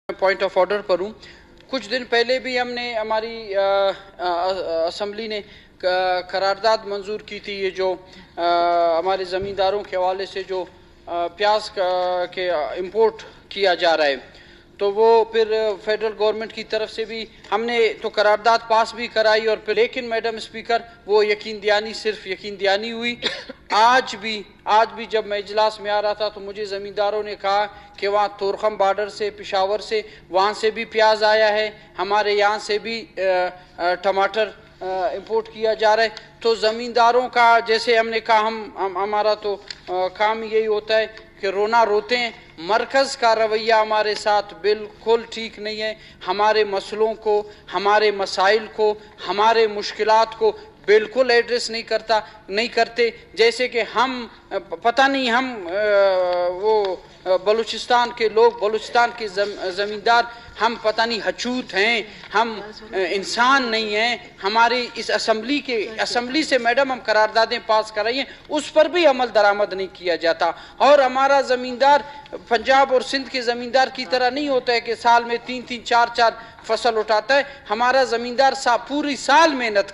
Point of order पर हूँ। कुछ दिन पहले भी हमने हमारी असम्बली ने करारदाद मंजूर की थी। ये जो हमारे ज़मींदारों के हवाले से जो प्याज के इंपोर्ट किया जा रहा है, तो वो फिर फेडरल गवर्नमेंट की तरफ से भी हमने तो करारदाद पास भी कराई और फिर लेकिन मैडम स्पीकर वो यकीन दयानी सिर्फ यकीन दयानी हुई। आज भी जब मैं इजलास में आ रहा था तो मुझे ज़मींदारों ने कहा कि वहाँ तोरखम बॉर्डर से पेशावर से वहाँ से भी प्याज आया है, हमारे यहाँ से भी टमाटर इंपोर्ट किया जा रहा है। तो ज़मींदारों का जैसे हमने कहा हमारा तो काम यही होता है कि रोना रोते हैं। मरकज़ का रवैया हमारे साथ बिल्कुल ठीक नहीं है। हमारे मसलों को, हमारे मसाइल को, हमारे मुश्किलात को बिल्कुल एड्रेस नहीं करते। जैसे कि हम पता नहीं हम वो बलूचिस्तान के लोग, बलूचिस्तान के ज़मींदार हम पता नहीं हचूत हैं, हम इंसान नहीं हैं। हमारी इस असम्बली से मैडम हम करारदादें पास कराइए, उस पर भी अमल दरामद नहीं किया जाता। और हमारा ज़मींदार पंजाब और सिंध के ज़मींदार की तरह नहीं होता है कि साल में 3-3, 4-4 फसल उठाता है। हमारा ज़मींदार पूरी साल मेहनत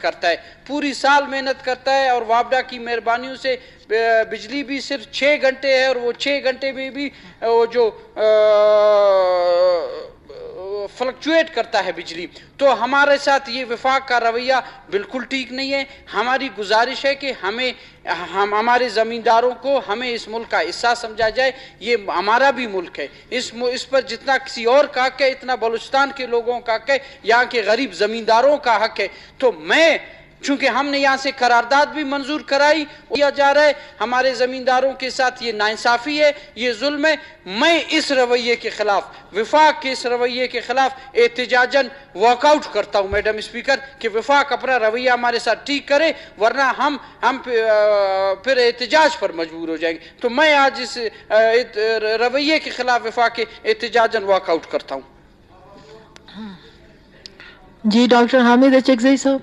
करता है और वापडा की मेहरबानियों से बिजली भी सिर्फ 6 घंटे है और वो 6 घंटे में भी वो जो फ्लक्चुएट करता है बिजली। तो हमारे साथ ये वफाक का रवैया बिल्कुल ठीक नहीं है। हमारी गुजारिश है कि हम हमारे ज़मींदारों को हमें इस मुल्क का हिस्सा समझा जाए। ये हमारा भी मुल्क है। इस पर जितना किसी और का हक है, इतना बलूचिस्तान के लोगों का हक है, यहाँ के गरीब ज़मींदारों का हक है। तो चूंकि हमने यहाँ से करारदाद भी मंजूर कराई किया जा रहा है, हमारे ज़मींदारों के साथ ये नाइंसाफ़ी है, ये जुल्म है। मैं इस रवैये के खिलाफ, वफाक के इस रवैये के खिलाफ एहतिजाजन वॉकआउट करता हूँ मैडम स्पीकर, कि वफाक अपना रवैया हमारे साथ ठीक करे, वरना हम फिर एहतिजाज पर मजबूर हो जाएंगे। तो मैं आज इस रवैये के खिलाफ वफाक के एहतिजाजन वॉकआउट करता हूँ। जी डॉक्टर हामिद अचकज़ई साहब।